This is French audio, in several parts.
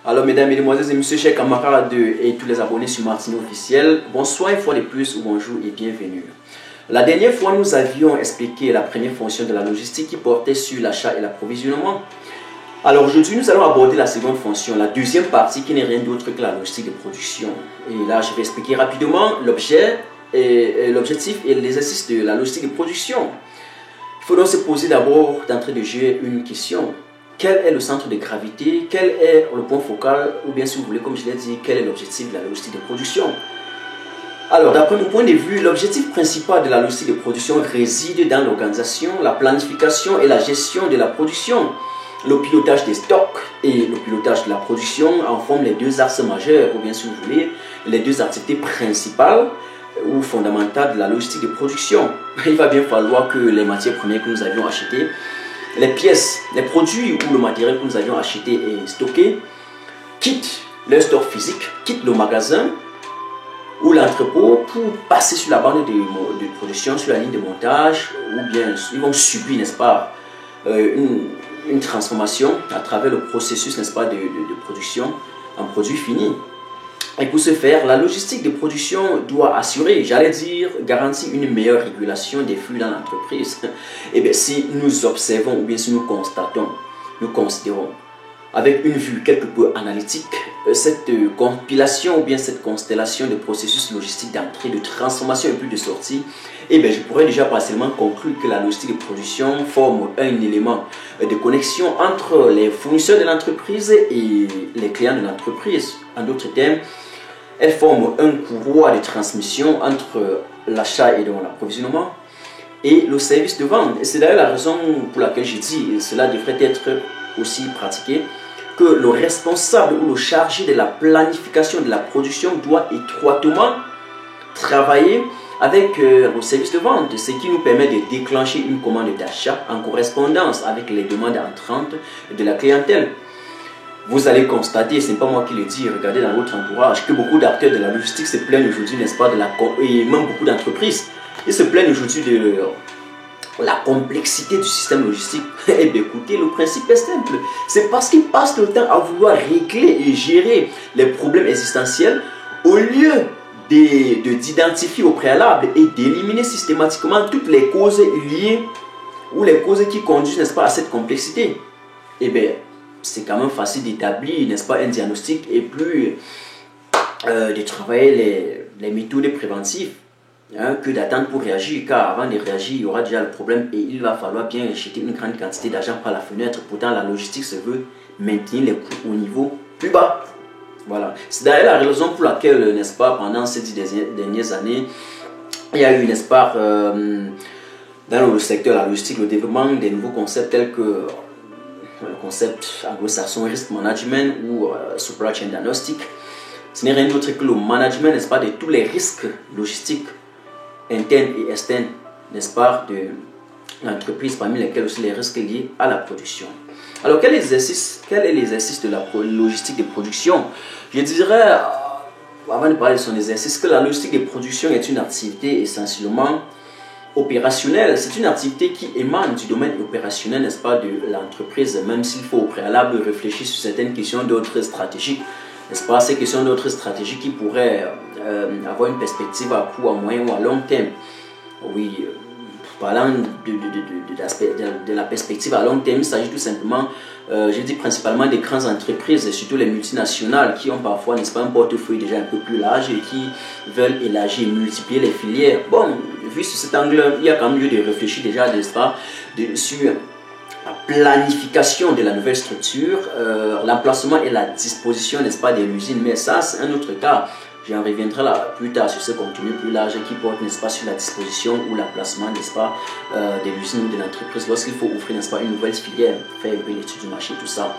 Alors mesdames, mesdemoiselles et messieurs, chers camarades et tous les abonnés sur Martino Officiel, bonsoir une fois de plus ou bonjour et bienvenue. La dernière fois, nous avions expliqué la première fonction de la logistique qui portait sur l'achat et l'approvisionnement. Alors aujourd'hui, nous allons aborder la seconde fonction, la deuxième partie qui n'est rien d'autre que la logistique de production. Et là, je vais expliquer rapidement l'objectif et l'exercice de la logistique de production. Il faut donc se poser d'abord d'entrée de jeu une question. Quel est le centre de gravité? Quel est le point focal? Ou bien si vous voulez, comme je l'ai dit, quel est l'objectif de la logistique de production? Alors, d'après mon point de vue, l'objectif principal de la logistique de production réside dans l'organisation, la planification et la gestion de la production. Le pilotage des stocks et le pilotage de la production en forment les deux axes majeurs, ou bien si vous voulez, les deux activités principales ou fondamentales de la logistique de production. Il va bien falloir que les matières premières que nous avions achetées, les pièces, les produits ou le matériel que nous avions acheté et stocké quittent leur stock physique, quittent le magasin ou l'entrepôt pour passer sur la bande de production, sur la ligne de montage, ou bien ils vont subir, n'est-ce pas, une transformation à travers le processus, n'est-ce pas, de production en produit fini. Et pour ce faire, la logistique de production doit assurer, j'allais dire, garantir une meilleure régulation des flux dans l'entreprise. Et bien, si nous observons ou bien si nous constatons, nous considérons avec une vue quelque peu analytique, cette compilation ou bien cette constellation de processus logistiques d'entrée, de transformation et puis de sortie, et bien, je pourrais déjà partiellement conclure que la logistique de production forme un élément de connexion entre les fournisseurs de l'entreprise et les clients de l'entreprise. En d'autres termes, elle forme un courroie de transmission entre l'achat et donc l'approvisionnement et le service de vente. Et c'est d'ailleurs la raison pour laquelle je dis, et cela devrait être aussi pratiqué, que le responsable ou le chargé de la planification de la production doit étroitement travailler avec le service de vente, ce qui nous permet de déclencher une commande d'achat en correspondance avec les demandes entrantes de la clientèle. Vous allez constater, ce n'est pas moi qui le dis, regardez dans votre entourage, que beaucoup d'acteurs de la logistique se plaignent aujourd'hui, n'est-ce pas, et même beaucoup d'entreprises, ils se plaignent aujourd'hui de la complexité du système logistique. Eh bien écoutez, le principe est simple, c'est parce qu'ils passent le temps à vouloir régler et gérer les problèmes existentiels au lieu d'identifier au préalable et d'éliminer systématiquement toutes les causes liées ou les causes qui conduisent, n'est-ce pas, à cette complexité. Eh bien, c'est quand même facile d'établir, n'est-ce pas, un diagnostic et plus de travailler les méthodes préventives que d'attendre pour réagir, car avant de réagir, il y aura déjà le problème et il va falloir bien jeter une grande quantité d'argent par la fenêtre. Pourtant, la logistique se veut maintenir les coûts au niveau plus bas. Voilà. C'est d'ailleurs la raison pour laquelle, n'est-ce pas, pendant ces 10 dernières années, il y a eu, n'est-ce pas, dans le secteur de la logistique, le développement des nouveaux concepts tels que le concept anglo-saxon risk management ou supply chain diagnostic. Ce n'est rien d'autre que le management, n'est-ce pas, de tous les risques logistiques internes et externes, n'est-ce pas, de l'entreprise, parmi lesquels aussi les risques liés à la production. Alors, quel est l'exercice de la logistique de production? Je dirais, avant de parler de son exercice, que la logistique de production est une activité essentiellement opérationnelle. C'est une activité qui émane du domaine opérationnel, n'est-ce pas, de l'entreprise, même s'il faut au préalable réfléchir sur certaines questions d'ordre stratégique, n'est-ce pas, ces questions d'ordre stratégique qui pourraient avoir une perspective à court, à moyen ou à long terme. Oui, parlant de la perspective à long terme, il s'agit tout simplement, je dis principalement des grandes entreprises, et surtout les multinationales qui ont parfois, n'est-ce pas, un portefeuille déjà un peu plus large et qui veulent élargir et multiplier les filières. Bon, vu sur cet angle, il y a quand même lieu de réfléchir déjà, n'est-ce pas, sur la planification de la nouvelle structure, l'emplacement et la disposition, n'est-ce pas, de l'usine. Mais ça, c'est un autre cas. J'en reviendrai là plus tard sur ce contenu plus large qui porte, n'est-ce pas, sur la disposition ou l'emplacement, n'est-ce pas, de l'usine ou de l'entreprise lorsqu'il faut offrir, n'est-ce pas, une nouvelle filière, faire un peu l'étude du marché, tout ça.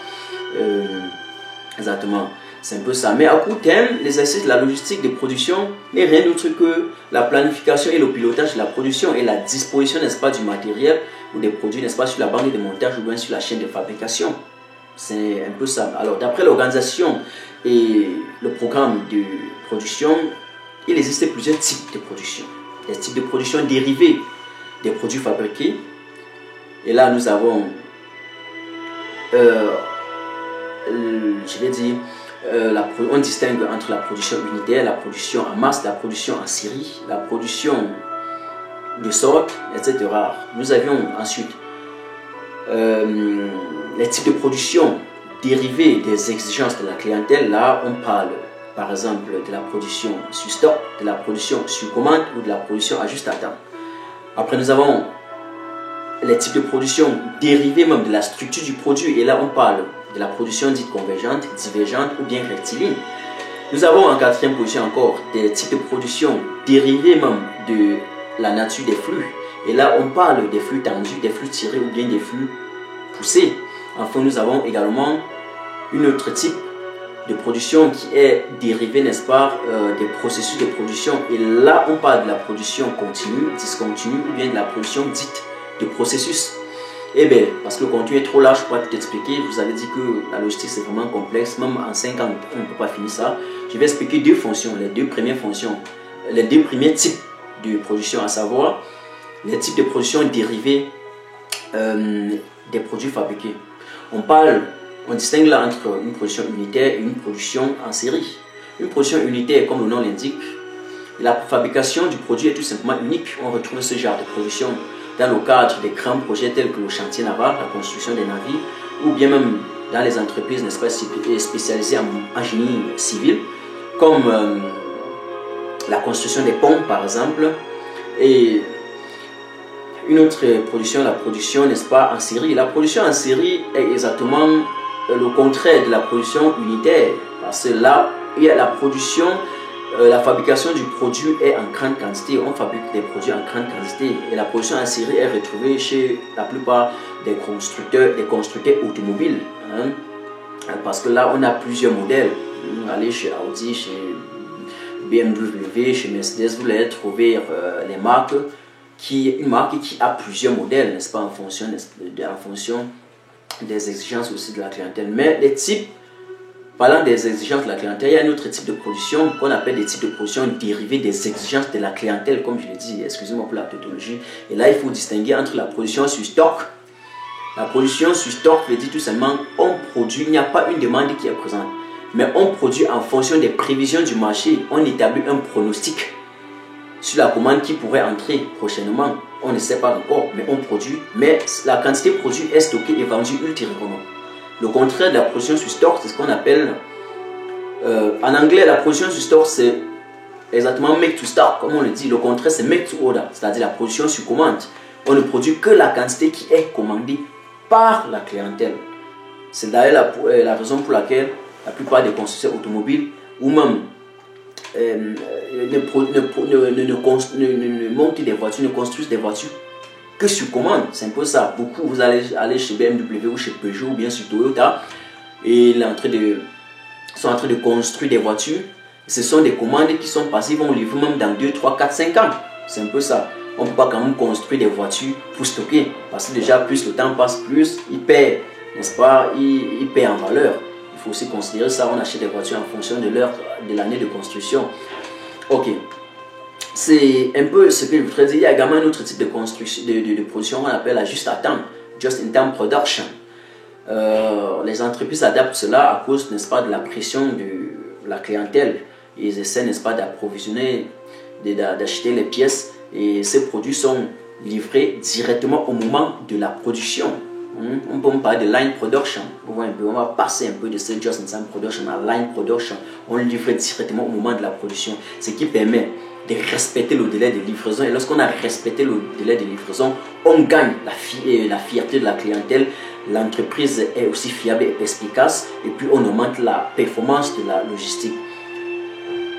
Exactement, c'est un peu ça. Mais à court terme, l'exercice de la logistique de production n'est rien d'autre que la planification et le pilotage de la production et la disposition, n'est-ce pas, du matériel ou des produits, n'est-ce pas, sur la bande de montage ou bien sur la chaîne de fabrication. C'est un peu ça. Alors, d'après l'organisation et le programme de production, il existe plusieurs types de production. Des types de production dérivés des produits fabriqués. Et là, nous avons je vais dire, on distingue entre la production unitaire, la production en masse, la production en série, la production de sorte, etc. Nous avions ensuite les types de production dérivés des exigences de la clientèle. Là, on parle par exemple de la production sur stock, de la production sur commande ou de la production à juste à temps. Après, nous avons les types de production dérivés même de la structure du produit. Et là, on parle de la production dite convergente, divergente ou bien rectiligne. Nous avons en quatrième position encore des types de production dérivés même de la nature des flux. Et là, on parle des flux tendus, des flux tirés ou bien des flux poussés. Enfin, nous avons également une autre type de production qui est dérivé, n'est-ce pas, des processus de production. Et là, on parle de la production continue, discontinue ou bien de la production dite de processus. Eh bien, parce que le contenu est trop large pour tout expliquer, je vous avais dit que la logistique c'est vraiment complexe, même en 5 ans on ne peut pas finir ça. Je vais expliquer deux fonctions, les deux premières fonctions, les deux premiers types de production, à savoir les types de production dérivés des produits fabriqués. On distingue là entre une production unitaire et une production en série. Une production unitaire, comme le nom l'indique, la fabrication du produit est tout simplement unique. On retrouve ce genre de production dans le cadre des grands projets tels que le chantier naval, la construction des navires, ou bien même dans les entreprises, n'est-ce pas, spécialisées en génie civil, comme la construction des ponts par exemple. Et une autre production, la production, n'est-ce pas, en série. La production en série est exactement le contraire de la production unitaire, parce que là, il y a la production, la fabrication du produit est en grande quantité. On fabrique des produits en grande quantité. Et la production en série est retrouvée chez la plupart des constructeurs automobiles. Hein? Parce que là, on a plusieurs modèles. Allez chez Audi, chez BMW, chez Mercedes, vous allez trouver les marques une marque qui a plusieurs modèles, n'est-ce pas, en fonction des exigences aussi de la clientèle. Mais les types, parlant des exigences de la clientèle, il y a un autre type de production qu'on appelle des types de production dérivés des exigences de la clientèle, comme je l'ai dit, excusez-moi pour la tautologie. Et là, il faut distinguer entre la production sur stock. La production sur stock veut dire tout simplement, on produit, il n'y a pas une demande qui est présente, mais on produit en fonction des prévisions du marché, on établit un pronostic sur la commande qui pourrait entrer prochainement. On ne sait pas encore, mais on produit, mais la quantité produite est stockée et vendue ultérieurement. Le contraire de la production sur stock, c'est ce qu'on appelle, en anglais, la production sur stock, c'est exactement make to stock, comme on le dit. Le contraire, c'est make to order, c'est-à-dire la production sur commande. On ne produit que la quantité qui est commandée par la clientèle. C'est d'ailleurs la raison pour laquelle la plupart des constructeurs automobiles ou même ne montent des voitures, ne construisent des voitures que sur commande. C'est un peu ça. Beaucoup, vous allez aller chez BMW ou chez Peugeot ou bien sur Toyota et ils sont en train de construire des voitures. Ce sont des commandes qui sont passées, ils vont livrer même dans 2, 3, 4, 5 ans. C'est un peu ça. On ne peut pas quand même construire des voitures pour stocker, parce que déjà plus le temps passe, plus ils perdent, n'est-ce pas, ils perdent en valeur. Il faut aussi considérer ça. On achète des voitures en fonction de l'année de construction. Ok, c'est un peu ce que je voudrais dire. Il y a également un autre type de construction, de production qu'on appelle la juste à temps, just in time production. Les entreprises adaptent cela à cause, n'est-ce pas, de la pression de la clientèle. Ils essaient, n'est-ce pas, d'approvisionner, d'acheter les pièces, et ces produits sont livrés directement au moment de la production. On peut parler de line production. On va passer un peu de ce just in time production à line production. On livre directement au moment de la production, ce qui permet de respecter le délai de livraison. Et lorsqu'on a respecté le délai de livraison, on gagne la fierté de la clientèle. L'entreprise est aussi fiable et efficace, et puis on augmente la performance de la logistique.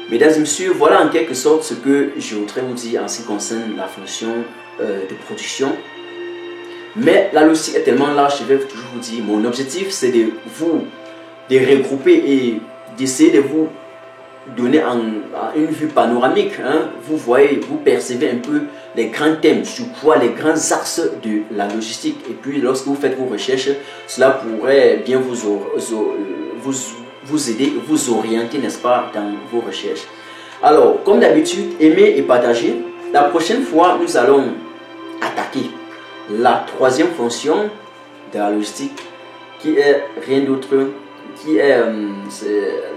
Mesdames et messieurs, voilà en quelque sorte ce que je voudrais vous dire en ce qui concerne la fonction de production. Mais la logistique est tellement large, je vais toujours vous dire, mon objectif c'est de regrouper et d'essayer de vous donner une vue panoramique. Hein. Vous voyez, vous percevez un peu les grands thèmes, sur quoi les grands axes de la logistique. Et puis lorsque vous faites vos recherches, cela pourrait bien vous aider, vous orienter, n'est-ce pas, dans vos recherches. Alors, comme d'habitude, aimez et partagez. La prochaine fois, nous allons attaquer la troisième fonction de la logistique, qui est rien d'autre qui est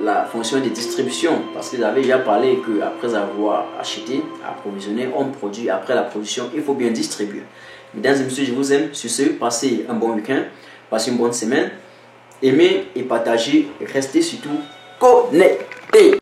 la fonction de distribution. Parce que j'avais déjà parlé qu'après avoir acheté, approvisionné, on produit. Après la production, il faut bien distribuer. Mesdames et messieurs, je vous aime. Sur ce, passez un bon week-end, passez une bonne semaine. Aimez et partagez. Restez surtout connectés.